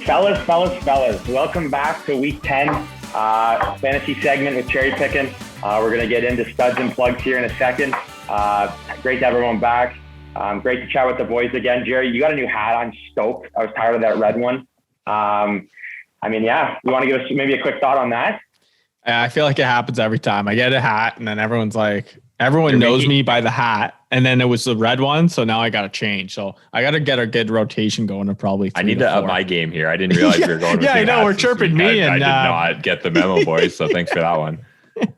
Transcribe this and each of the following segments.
Fellas, welcome back to week 10 fantasy segment with Cherry Pickin. We're going to get into studs and plugs here in a second. Great to have everyone back. Great to chat with the boys again. Jerry, you got a new hat on. Stoked. I was tired of that red one. You want to give us maybe a quick thought on that? I feel like it happens every time. I get a hat and then everyone knows me by the hat, and then it was the red one, so now I got to change. So I got to get a good rotation going to probably 3 I need to 4. up my game here. I didn't realize we were going with I know, we're chirping me. I did not get the memo, boys, so thanks for that one.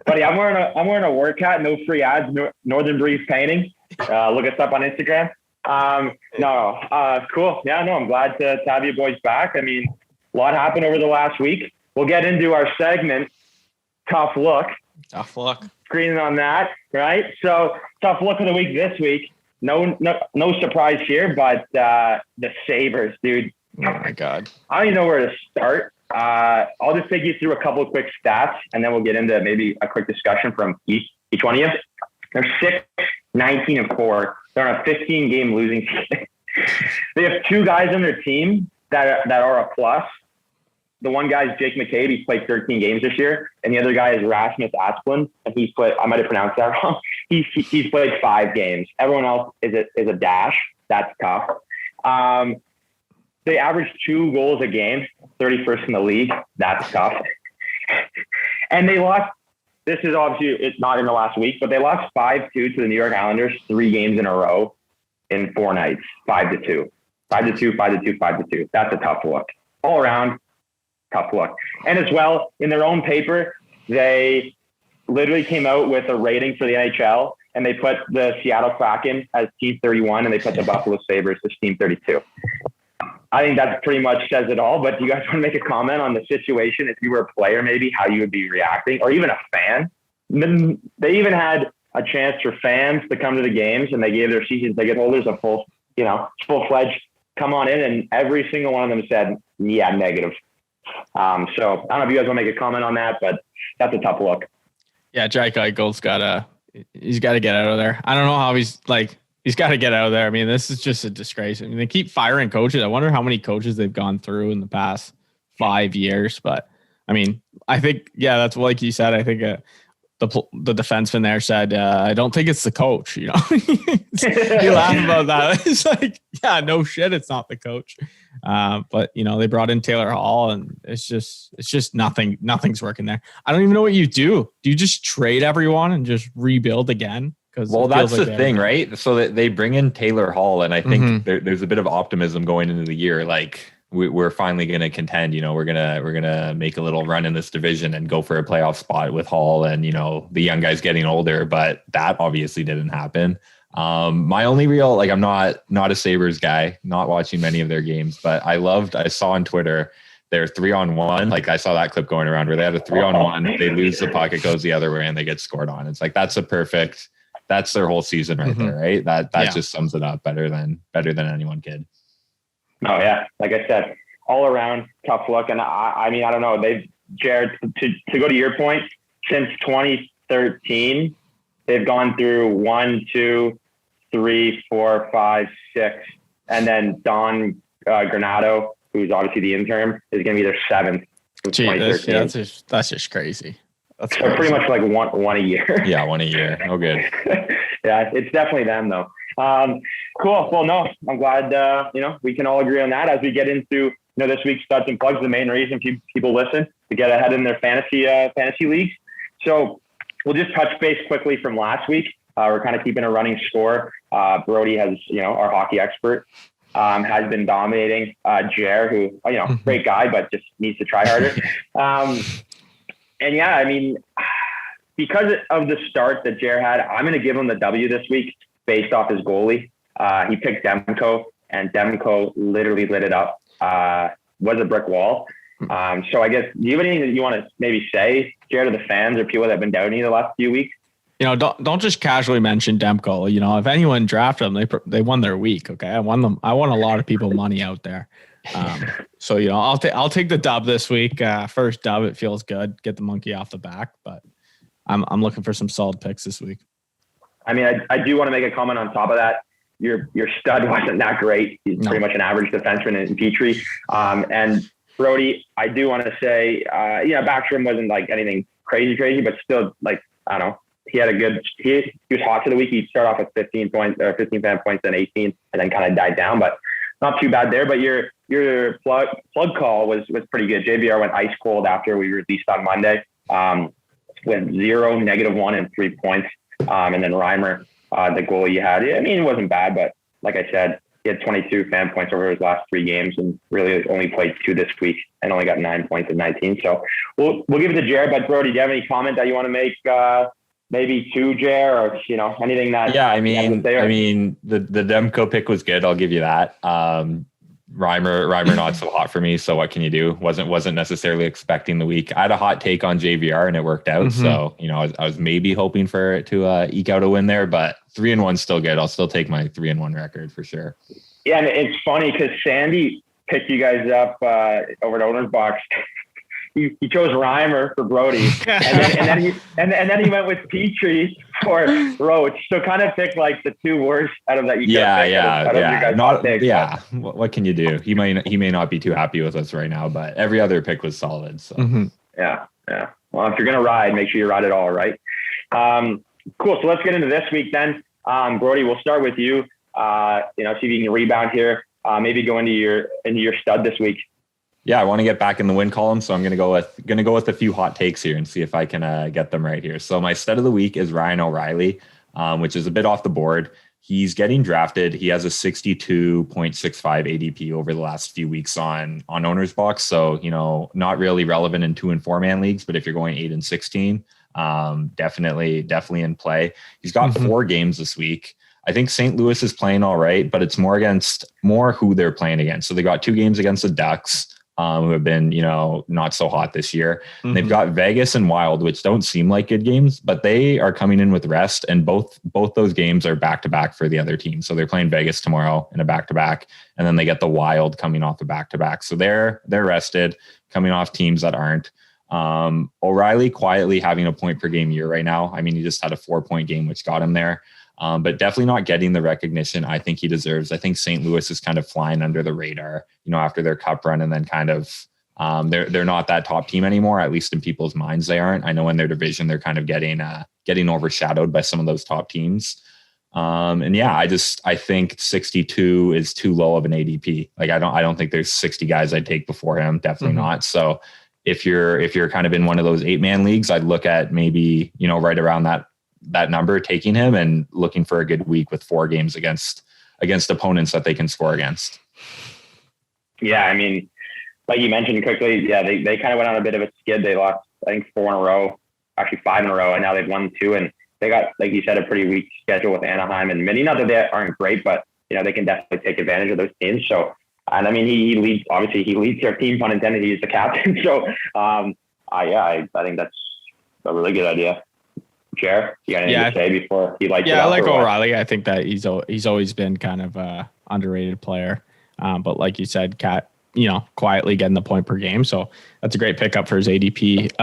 Buddy, I'm wearing a work hat, no free ads, Northern Breeze Painting. Look us up on Instagram. Cool. Yeah, no, I'm glad to have you boys back. I mean, a lot happened over the last week. We'll get into our segment, Tough Look. Screening on that, right? So tough look of the week this week. No surprise here, but the Sabres, dude. Oh my God. I don't even know where to start. I'll just take you through a couple of quick stats, and then we'll get into maybe a quick discussion from each one of you. They're 6-19-4. They're on a 15-game losing streak. They have 2 guys on their team that are a plus. The one guy is Jake McCabe. He's played 13 games this year. And the other guy is Rasmus Asplund. And he's played, I might have pronounced that wrong. He's played 5 games. Everyone else is a dash. That's tough. They average 2 goals a game, 31st in the league. That's tough. And they lost, this is obviously, it's not in the last week, but they lost 5-2 to the New York Islanders 3 games in a row in 4 nights, 5-2. 5-2, 5-2, 5-2. That's a tough look. All around, tough look. And as well, in their own paper, they literally came out with a rating for the NHL, and they put the Seattle Kraken as team 31, and they put the Buffalo Sabres as team 32. I think that pretty much says it all, but do you guys want to make a comment on the situation? If you were a player, maybe how you would be reacting, or even a fan? They even had a chance for fans to come to the games, and they gave their season ticket holders a full-fledged come on in, and every single one of them said, yeah, negative. So I don't know if you guys want to make a comment on that, but that's a tough look. Yeah, Jack Eichel's he's got to get out of there. I don't know how he's got to get out of there. I mean, this is just a disgrace. I mean, they keep firing coaches. I wonder how many coaches they've gone through in the past 5 years. But I mean, I think, that's like you said. I think the defenseman there said, I don't think it's the coach, you know. You laugh about that. It's like, yeah, no shit, it's not the coach. But they brought in Taylor Hall, and it's just nothing's working there. I don't even know what you do. Do you just trade everyone and just rebuild again? Well, that's the thing, right? So that they bring in Taylor Hall, and I think there's a bit of optimism going into the year. Like we're finally going to contend. We're gonna make a little run in this division and go for a playoff spot with Hall and the young guys getting older. But that obviously didn't happen. My only real, I'm not a Sabres guy, not watching many of their games, but I saw on Twitter their 3-on-1. Like I saw that clip going around where they had a 3-on-1. They lose the puck, it goes the other way, and they get scored on. It's like that's their whole season right there, right? That just sums it up better than anyone could. Oh yeah, like I said, all around tough luck. And I mean, I don't know. Jared, to go to your point, since 2013, they've gone through 1, 2, 3, 4, 5, 6, and then Don Granato, who's obviously the interim, is going to be their 7th. That's just crazy. That's so pretty much like one a year. Yeah, 1 a year. Oh, good. Yeah, it's definitely them though. Cool. Well, no, I'm glad we can all agree on that as we get into this week's studs and plugs. The main reason people listen to get ahead in their fantasy leagues. So we'll just touch base quickly from last week. We're kind of keeping a running score. Brody has, our hockey expert, has been dominating Jer, who great guy, but just needs to try harder. And yeah, I mean, because of the start that Jer had, I'm going to give him the W this week based off his goalie. He picked Demko, and Demko literally lit it up. Was a brick wall. So I guess, do you have anything that you want to maybe say, Jer, to the fans or people that have been doubting you the last few weeks? Don't just casually mention Demko. If anyone drafted them, they won their week. Okay, I won a lot of people money out there. So I'll take the dub this week. First dub, it feels good. Get the monkey off the back, but I'm looking for some solid picks this week. I mean, I do want to make a comment on top of that. Your stud wasn't that great. He's pretty much an average defenseman in Petrie. And Brody, I do want to say, Backstrom wasn't like anything crazy, but still, like, I don't know. He had he was hot for the week. He started off with 15 points, 15 fan points, then 18, and then kind of died down, but not too bad there. But your plug call was pretty good. JVR went ice cold after we released on Monday. Went 0, -1, and 3 points. And then Reimer, the goal you had, I mean, it wasn't bad, but like I said, he had 22 fan points over his last 3 games and really only played 2 this week and only got 9 points in 19. So we'll give it to Jared. But Brody, do you have any comment that you want to make? Maybe to Jer, or anything that? Yeah, I mean, the Demko pick was good. I'll give you that. Reimer not so hot for me. So what can you do? Wasn't necessarily expecting the week. I had a hot take on JVR and it worked out. Mm-hmm. So I was maybe hoping for it to eke out a win there, but 3-1 still good. I'll still take my 3-1 record for sure. Yeah, and it's funny because Sandy picked you guys up over the owner's box. He chose Reimer for Brody, and then he went with Petrie for Roach. So kind of picked like the 2 worst out of that. What can you do? He may not be too happy with us right now, but every other pick was solid. So yeah. Well, if you're gonna ride, make sure you ride it all right. Cool. So let's get into this week then. Brody, we'll start with you. See if you can rebound here. Maybe go into your stud this week. Yeah, I want to get back in the win column, so I'm going to go with a few hot takes here and see if I can get them right here. So my stud of the week is Ryan O'Reilly, which is a bit off the board. He's getting drafted. He has a 62.65 ADP over the last few weeks on Owner's Box. So, not really relevant in 2 and 4 man leagues, but if you're going 8 and 16, definitely in play. He's got 4 games this week. I think St. Louis is playing all right, but it's more who they're playing against. So they got 2 games against the Ducks, who have been, not so hot this year. Mm-hmm. They've got Vegas and Wild, which don't seem like good games, but they are coming in with rest, and both those games are back-to-back for the other team. So they're playing Vegas tomorrow in a back-to-back, and then they get the Wild coming off a back-to-back. So they're rested, coming off teams that aren't. O'Reilly quietly having a point per game year right now. I mean, he just had a 4-point game, which got him there. But definitely not getting the recognition I think he deserves. I think St. Louis is kind of flying under the radar, after their cup run, and then kind of they're not that top team anymore. At least in people's minds, they aren't. I know in their division they're kind of getting overshadowed by some of those top teams. I think 62 is too low of an ADP. Like I don't think there's 60 guys I'd take before him. Definitely not. So if you're kind of in one of those 8-man leagues, I'd look at maybe right around that number, taking him and looking for a good week with 4 games against opponents that they can score against. Yeah, I mean, like you mentioned quickly, they kind of went on a bit of a skid. They lost, I think, 4 in a row, actually 5 in a row, and now they've won 2. And they got, like you said, a pretty weak schedule with Anaheim and Mini. Not that they aren't great, but they can definitely take advantage of those teams. So, and I mean, he leads their team, pun intended. He's the captain. So, I think that's a really good idea. Chair, you got anything to say before you like? Yeah, I like O'Reilly. I think that he's always been kind of a underrated player, but like you said, quietly getting the point per game. So that's a great pickup for his ADP.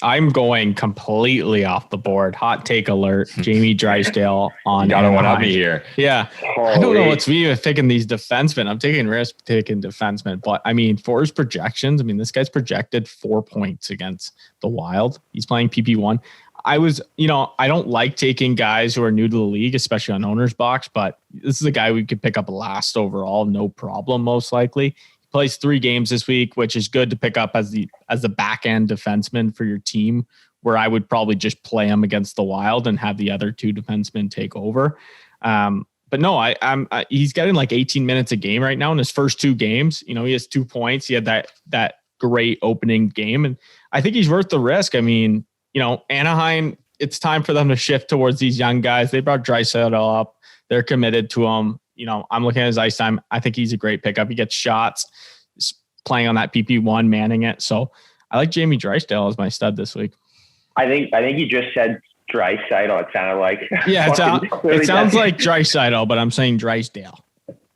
I'm going completely off the board. Hot take alert. Jamie Drysdale on. You gotta one-up me here. Yeah. Holy. I don't know what's me with picking these defensemen. I'm taking risk taking defensemen, but I mean, for his projections, this guy's projected 4 points against the Wild. He's playing PP1. I don't like taking guys who are new to the league, especially on Owner's Box, but this is a guy we could pick up last overall, no problem, most likely. He plays 3 games this week, which is good to pick up as the back end defenseman for your team, where I would probably just play him against the Wild and have the other 2 defensemen take over. But no, he's getting like 18 minutes a game right now in his first 2 games. He has 2 points. He had that great opening game, and I think he's worth the risk. I mean, Anaheim, it's time for them to shift towards these young guys. They brought Drysdale up. They're committed to him. I'm looking at his ice time. I think he's a great pickup. He gets shots, playing on that PP1, manning it. So I like Jamie Drysdale as my stud this week. I think you just said Drysdale. It sounded like. Yeah, it sounds like Drysdale, but I'm saying Drysdale.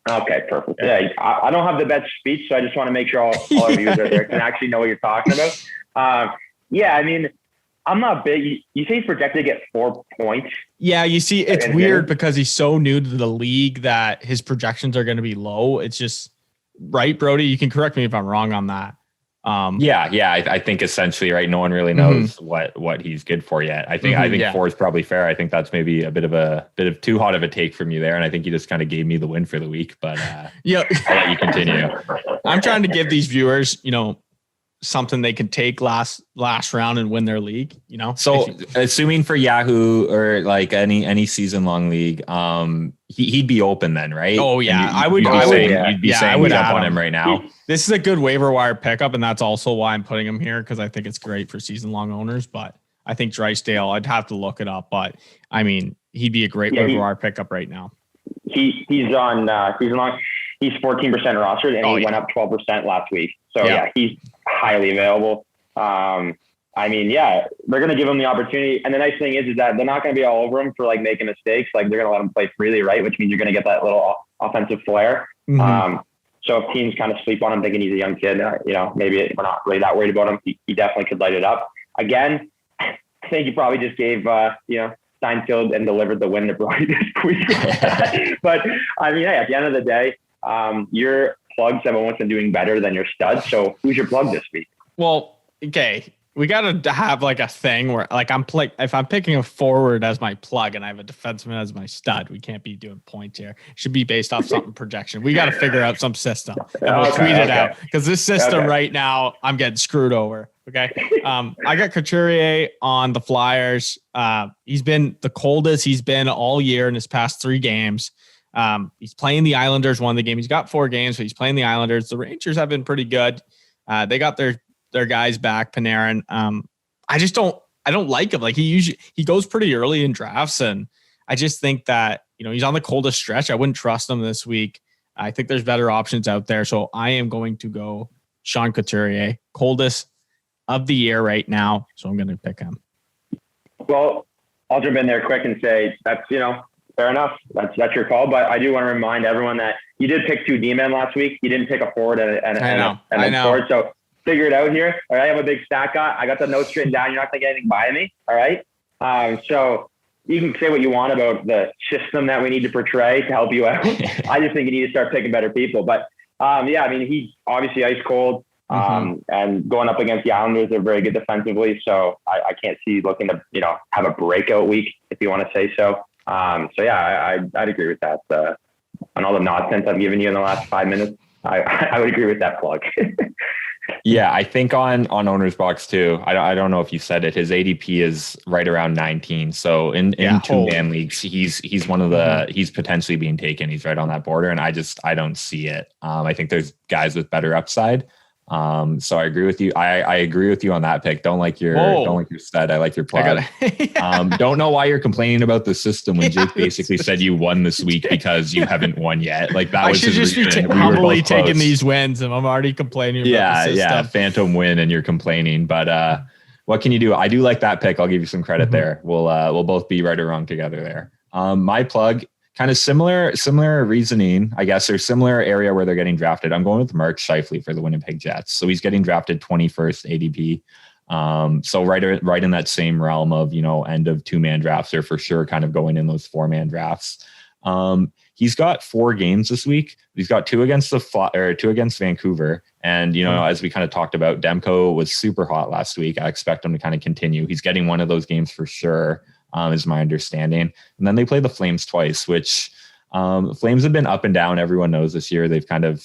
Okay, perfect. Yeah, I don't have the best speech, so I just want to make sure all of you out there can actually know what you're talking about. I'm not big. You say he's projected to get 4 points. Yeah, you see, it's weird because he's so new to the league that his projections are going to be low. It's just right, Brody. You can correct me if I'm wrong on that. I think essentially, right, no one really knows what he's good for yet. I think 4 is probably fair. I think that's maybe a bit of too hot of a take from you there, and I think you just kind of gave me the win for the week. But I'll let you continue. I'm trying to give these viewers, something they can take last round and win their league. So assuming for Yahoo or like any season long league, he'd be open then, right? Oh yeah, you'd be saying jump on him right now. This is a good waiver wire pickup, and that's also why I'm putting him here, because I think it's great for season long owners. But I think Drysdale, I'd have to look it up, but I mean, he'd be a great waiver wire pickup right now. He's on season long. He's 14% rostered, and he went up 12% last week. So he's highly available. They're going to give him the opportunity. And the nice thing is that they're not going to be all over him for like making mistakes. Like they're going to let him play freely, right? Which means you're going to get that little offensive flair. So if teams kind of sleep on him thinking he's a young kid, maybe we're not really that worried about him. He definitely could light it up. Again, I think he probably just gave, Steinfeld and delivered the win to Brody this week. But at the end of the day, your plugs have almost been doing better than your studs. So who's your plug this week? Well, okay. We got to have like a thing where like if I'm picking a forward as my plug and I have a defenseman as my stud, we can't be doing points here. It should be based off something projection. We got to figure out some system and we'll tweet it out, because this system right now, I'm getting screwed over. Okay. I got Couturier on the Flyers. He's been the coldest he's been all year in his past 3 games. He's playing the Islanders, won the game. He's got 4 games, so he's playing the Islanders. The Rangers have been pretty good. They got their guys back, Panarin. I don't like him. Like he goes pretty early in drafts, and I just think that, he's on the coldest stretch. I wouldn't trust him this week. I think there's better options out there. So I am going to go Sean Couturier, coldest of the year right now. So I'm going to pick him. Well, I'll jump in there quick and say that's, fair enough. That's your call. But I do want to remind everyone that you did pick 2 D-men last week. You didn't pick a forward and a forward. So figure it out here. All right. I'm a big stat guy. I got the notes written down. You're not going to get anything by me. All right. So you can say what you want about the system that we need to portray to help you out. I just think you need to start picking better people. But he's obviously ice cold. And going up against the Islanders, they're very good defensively. So I can't see looking to, have a breakout week, if you want to say so. I'd agree with that. On all the nonsense I've given you in the last 5 minutes, I would agree with that plug. Yeah, I think on Owner's Box too. I don't know if you said it. His ADP is right around 19. So in 2-man leagues, he's one of the he's potentially being taken. He's right on that border, and I don't see it. I think there's guys with better upside. So I agree with you. I agree with you on that pick. Don't like your stud. I like your plug. Don't know why you're complaining about the system when Jake basically said you won this week because you haven't won yet. Like that was his reason. I should just be humbly taking these wins, and I'm already complaining about the system. Yeah, phantom win, and you're complaining. But what can you do? I do like that pick. I'll give you some credit there. We'll both be right or wrong together there. My plug, kind of similar reasoning, I guess, or similar area where they're getting drafted. I'm going with Mark Scheifele for the Winnipeg Jets. So he's getting drafted 21st ADP. So right in that same realm of, end of 2-man drafts, or for sure kind of going in those 4-man drafts. He's got 4 games this week. He's got 2 against 2 against Vancouver. And, as we kind of talked about, Demko was super hot last week. I expect him to kind of continue. He's getting one of those games for sure. Is my understanding. And then they play the Flames twice, which Flames have been up and down. Everyone knows this year they've kind of,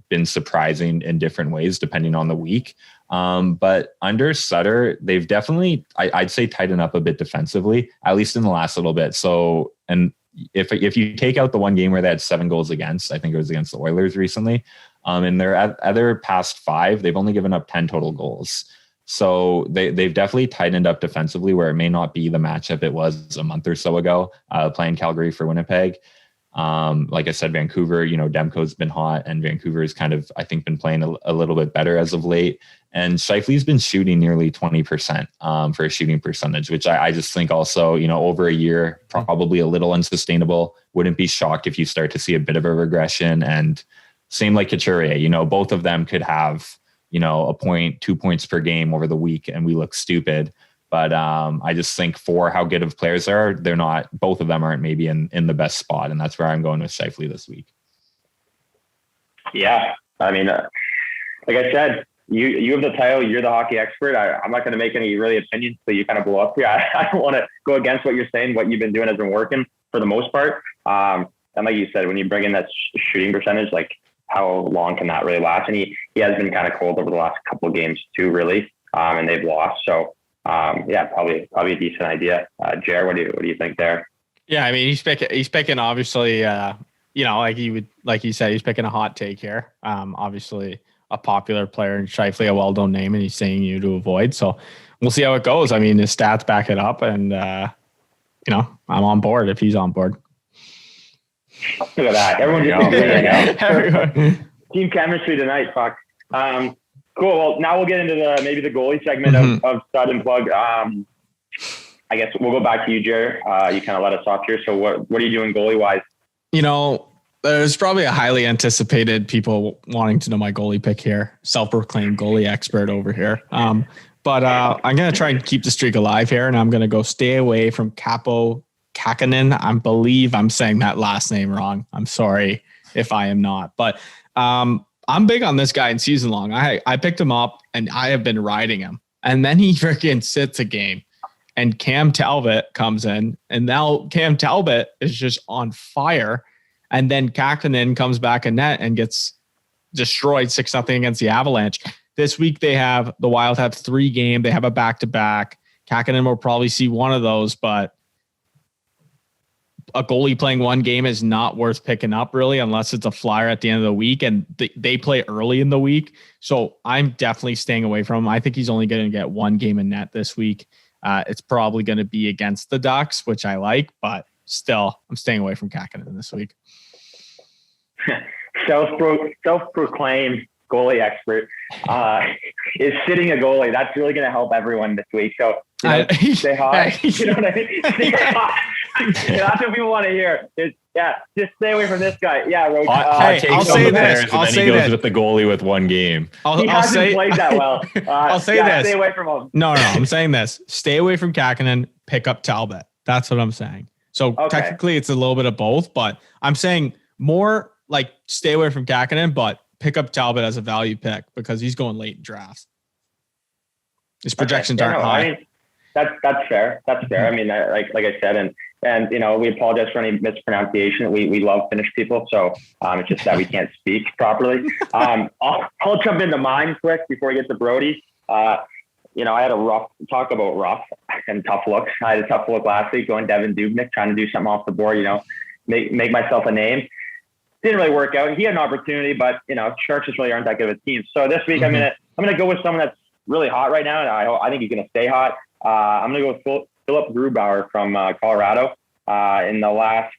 been surprising in different ways depending on the week. But under Sutter, they've definitely, I'd say, tightened up a bit defensively, at least in the last little bit. So, and if you take out the one game where they had 7 goals against, I think it was against the Oilers recently, in their other past 5, they've only given up 10 total goals. So they've definitely tightened up defensively, where it may not be the matchup it was a month or so ago, playing Calgary for Winnipeg. Like I said, Vancouver, Demko's been hot, and Vancouver has kind of, I think, been playing a little bit better as of late. And Scheifele's been shooting nearly 20% for a shooting percentage, which I just think also, over a year, probably a little unsustainable. Wouldn't be shocked if you start to see a bit of a regression. And same like Couturier, both of them could have, a point, 2 points per game over the week, and we look stupid. But I just think for how good of players are, they're not, both of them aren't maybe in the best spot. And that's where I'm going with Scheifele this week. Yeah. I mean, like I said, you have the title. You're the hockey expert. I'm not going to make any really opinions so you kind of blow up here. I don't want to go against what you're saying. What you've been doing has been working for the most part. And like you said, when you bring in that shooting percentage, like how long can that really last? And he has been kind of cold over the last couple of games too, really. And they've lost. So probably a decent idea. Jared, what do you think there? Yeah, I mean, he's picking obviously, like you said, he's picking a hot take here. Obviously a popular player in Scheifele, a well-known name, and he's saying you to avoid. So we'll see how it goes. I mean, his stats back it up, and I'm on board if he's on board. Look at that. Everyone just team chemistry tonight. Fuck. Cool. Well, now we'll get into maybe the goalie segment of Stud and Plug. I guess we'll go back to you, Jared. You kind of let us off here. So what are you doing goalie wise? There's probably a highly anticipated people wanting to know my goalie pick here. Self-proclaimed goalie expert over here. But I'm going to try and keep the streak alive here, and I'm going to go stay away from Kaapo Kahkonen. I believe I'm saying that last name wrong. I'm sorry if I am not. But I'm big on this guy in season long. I picked him up, and I have been riding him. And then he freaking sits a game. And Cam Talbot comes in, and now Cam Talbot is just on fire. And then Kahkonen comes back in net and gets destroyed 6-0 against the Avalanche. This week the Wild have 3 games. They have a back-to-back. Kahkonen will probably see one of those, but a goalie playing one game is not worth picking up really, unless it's a flyer at the end of the week, and they play early in the week. So I'm definitely staying away from him. I think he's only going to get 1 game in net this week. It's probably going to be against the Ducks, which I like, but still, I'm staying away from Kahkonen this week. Self-proclaimed goalie expert is sitting a goalie. That's really going to help everyone this week. So stay hot. You know what I mean? Stay hot. That's what people want to hear. Just stay away from this guy. Yeah, Roach. I'll say this. I'll say this with the goalie with 1 game. He hasn't played that well. I'll say this. Stay away from him. No. I'm saying this. Stay away from Kahkonen. Pick up Talbot. That's what I'm saying. So technically, it's a little bit of both, but I'm saying more like stay away from Kahkonen, but pick up Talbot as a value pick because he's going late in drafts. His projections aren't high. I mean, that's fair. That's fair. I mean, like I said, and we apologize for any mispronunciation. We love Finnish people, so it's just that we can't speak properly. I'll jump into mine quick before we get to Brody. I had a rough and tough look. I had a tough look last week going Devin Dubnyk, trying to do something off the board, make myself a name. Didn't really work out. He had an opportunity, but Sharks just really aren't that good of a team. So this week I'm gonna go with someone that's really hot right now, and I think he's gonna stay hot. I'm gonna go with Philipp Grubauer from Colorado. In the last,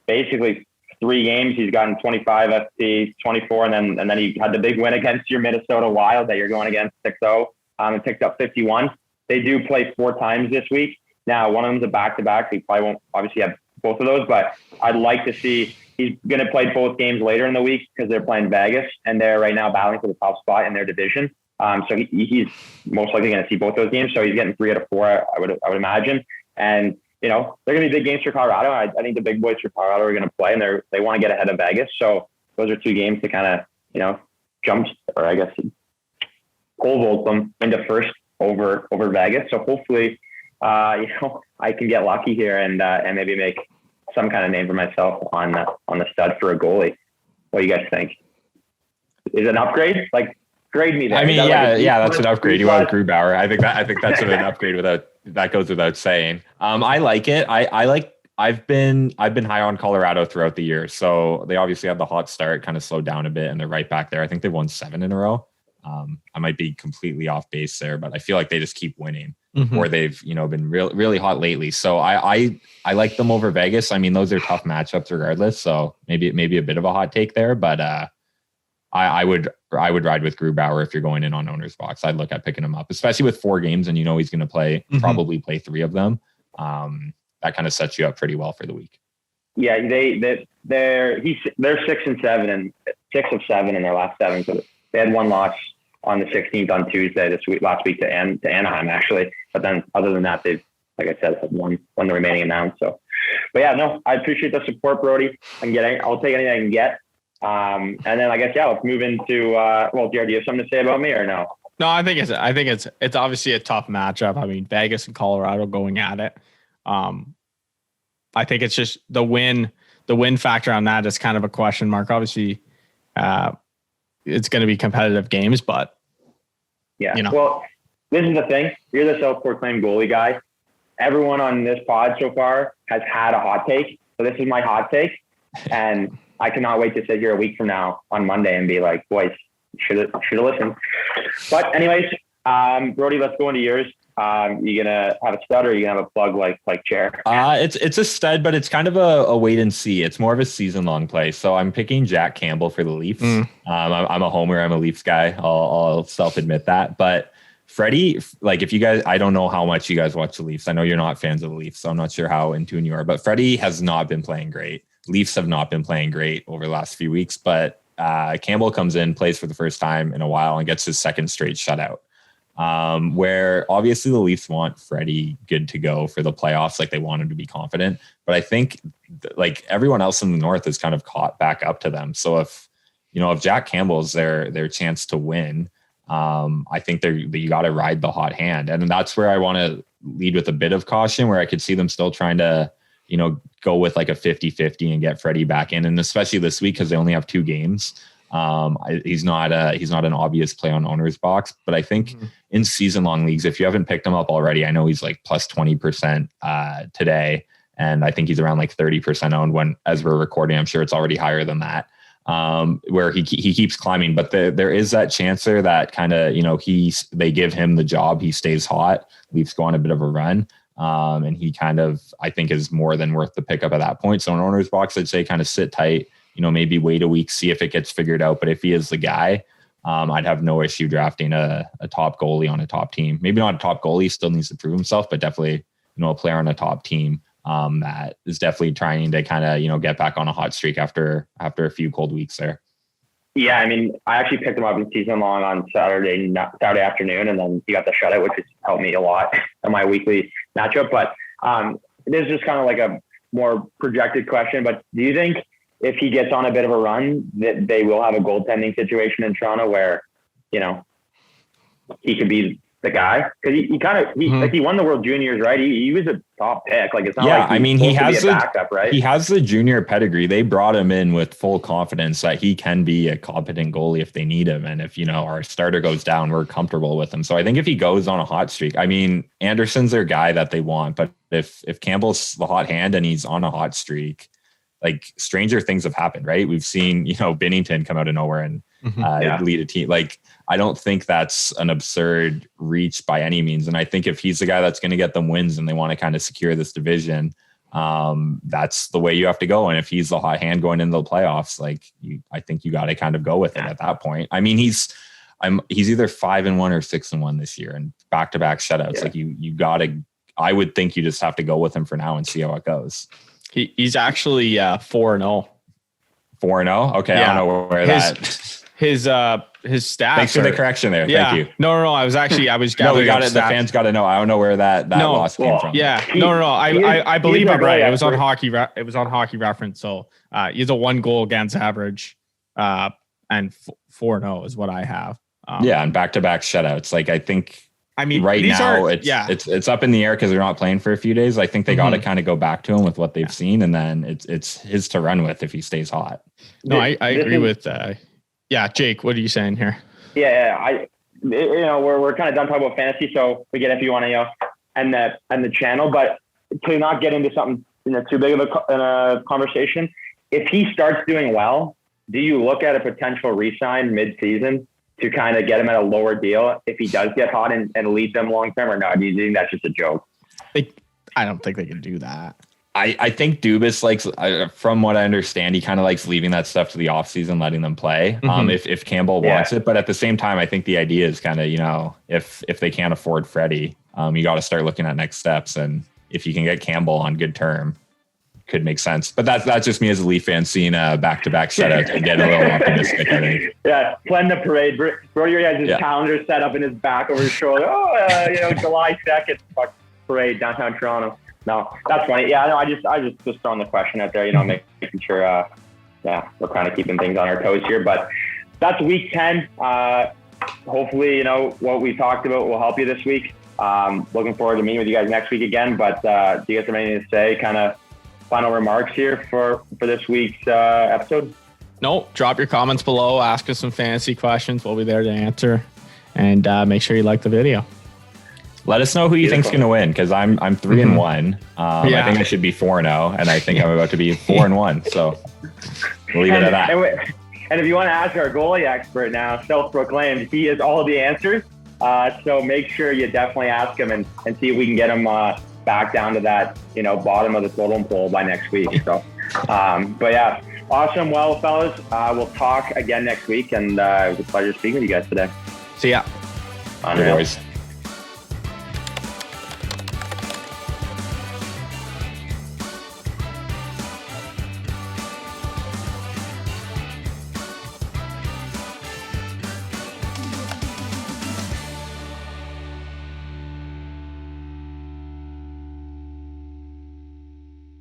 basically 3 games, he's gotten 25 FP, 24, and then he had the big win against your Minnesota Wild that you're going against 6-0, and picked up 51. They do play 4 times this week. Now, one of them's a back-to-back. So he probably won't obviously have both of those, but I'd like to see. He's going to play both games later in the week because they're playing Vegas, and they're right now battling for the top spot in their division. So he's most likely going to see both those games. So he's getting 3 out of 4, I would imagine. And they're going to be big games for Colorado. I think the big boys for Colorado are going to play, and they want to get ahead of Vegas. So those are 2 games to kind of jump, or I guess pole vault them into first over Vegas. So hopefully I can get lucky here and maybe make some kind of name for myself on the stud for a goalie. What do you guys think? Is it an upgrade? Like, grade me there. I mean, that's an upgrade. You want Grubauer. I think that's an upgrade that goes without saying. I like it. I've been high on Colorado throughout the year. So they obviously had the hot start, kind of slowed down a bit, and they're right back there. I think they've won 7 in a row. I might be completely off base there, but I feel like they just keep winning. Or they've been really hot lately. So I like them over Vegas. I mean, those are tough matchups regardless. So maybe a bit of a hot take there, but I would ride with Grubauer if you're going in on owner's box. I'd look at picking him up, especially with 4 games and he's going to probably play 3 of them. That kind of sets you up pretty well for the week. Yeah, they're 6-7 and 6 of 7 in their last 7. So they had 1 loss on the 16th on Tuesday last week to Anaheim actually. But then other than that, they've, like I said, won the remaining amount. So, but yeah, no, I appreciate the support, Brody. I'll take anything I can get. And then I guess, let's move into, Jared, do you have something to say about me or no? No, I think it's obviously a tough matchup. I mean, Vegas and Colorado going at it. I think it's just the win factor on that is kind of a question mark. Obviously, it's going to be competitive games, but yeah. Well, this is the thing. You're the self-proclaimed goalie guy. Everyone on this pod so far has had a hot take. So this is my hot take. And I cannot wait to sit here a week from now on Monday and be like, boys, should have listened. But anyways, Brody, let's go into yours. You gonna have a stud or you gonna have a plug like Chair? It's a stud, but it's kind of a wait and see. It's more of a season long play. So I'm picking Jack Campbell for the Leafs. I'm a homer. I'm a Leafs guy. I'll self admit that. But Freddie, like if you guys, I don't know how much you guys watch the Leafs. I know you're not fans of the Leafs, so I'm not sure how in tune you are. But Freddie has not been playing great. Leafs have not been playing great over the last few weeks. But Campbell comes in, plays for the first time in a while, and gets his second straight shutout. Where obviously the Leafs want Freddie good to go for the playoffs, like they want him to be confident. But I think like everyone else in the North has kind of caught back up to them. So if Jack Campbell's their chance to win, I think you got to ride the hot hand. And that's where I want to lead with a bit of caution, where I could see them still trying to, go with like a 50-50 and get Freddie back in. And especially this week, because they only have 2 games. He's not an obvious play on owner's box, but I think in season long leagues, if you haven't picked him up already, I know he's like plus 20% today. And I think he's around like 30% owned when, as we're recording, I'm sure it's already higher than that. Where he keeps climbing, but there is that chance there that kind of, they give him the job. He stays hot. Leafs go on a bit of a run. And he kind of, I think, is more than worth the pickup at that point. So in owner's box, I'd say kind of sit tight, maybe wait a week, see if it gets figured out. But if he is the guy, I'd have no issue drafting a top goalie on a top team. Maybe not a top goalie, still needs to prove himself, but definitely, a player on a top team that is definitely trying to kind of, get back on a hot streak after a few cold weeks there. Yeah, I mean, I actually picked him up in season long on Saturday afternoon, and then he got the shutout, which has helped me a lot in my weekly matchup. But this is just kind of like a more projected question. But do you think if he gets on a bit of a run, that they will have a goaltending situation in Toronto where, he could be the guy? Because he won the World Juniors, right? He was a top pick. Like it's not like he has a backup, right? He has the junior pedigree. They brought him in with full confidence that he can be a competent goalie if they need him. And if our starter goes down, we're comfortable with him. So I think if he goes on a hot streak, I mean, Anderson's their guy that they want. But if Campbell's the hot hand and he's on a hot streak, like stranger things have happened, right? We've seen, Binnington come out of nowhere and lead a team. Like, I don't think that's an absurd reach by any means. And I think if he's the guy that's going to get them wins and they want to kind of secure this division, that's the way you have to go. And if he's the hot hand going into the playoffs, I think you got to kind of go with it at that point. I mean, he's either 5-1 or 6-1 this year and back-to-back shutouts. Yeah. Like you got to, I would think you just have to go with him for now and see how it goes. He's actually 4-0. 4-0. Okay. Yeah. I don't know where his stats. Thanks for the correction there. Yeah. Thank you. No. I was gathering. No, we got it. The fans got to know. I don't know where that loss came from. Yeah. No. I believe I'm right. It was on hockey. It was on Hockey Reference. So he's a 1 goal against average, and 4-0 is what I have. And back-to-back shutouts. Like I think. I mean, right now it's up in the air because they're not playing for a few days. I think they got to kind of go back to him with what they've seen, and then it's his to run with if he stays hot. No, I agree with. Jake, what are you saying here? Yeah, we're kind of done talking about fantasy, so we get if you want to and the channel, but to not get into something too big of a conversation. If he starts doing well, do you look at a potential re-sign mid-season to kind of get him at a lower deal if he does get hot and lead them long term, or no? Do you think that's just a joke? I don't think they can do that. I think Dubas likes, from what I understand, he kind of likes leaving that stuff to the offseason, letting them play. If Campbell wants it, but at the same time, I think the idea is kind of, if they can't afford Freddie, you got to start looking at next steps. And if you can get Campbell on good term, could make sense. But that's just me as a Leaf fan seeing a back-to-back shutout and getting a little optimistic, I think. Yeah, plan the parade. Brody has his calendar set up in his back over his shoulder. July 2nd, parade downtown Toronto. No, that's funny. Yeah, no, I just throwing the question out there, making sure we're kind of keeping things on our toes here. But that's week 10. Hopefully, you know, what we talked about will help you this week. Looking forward to meeting with you guys next week again. But do you guys have anything to say? Kind of final remarks here for this week's episode? No, drop your comments below. Ask us some fantasy questions. We'll be there to answer. And make sure you like the video. Let us know who you think's going to win, because I'm 3-1. I think I should be 4-0, and I think I'm about to be 4-1. So we'll leave it at that. And if you want to ask our goalie expert now, self-proclaimed, he has all the answers. So make sure you definitely ask him and see if we can get him back down to that, you know, bottom of the totem pole by next week. So, but yeah, awesome. Well, fellas, we'll talk again next week, and it was a pleasure speaking with you guys today. See ya. Good boys.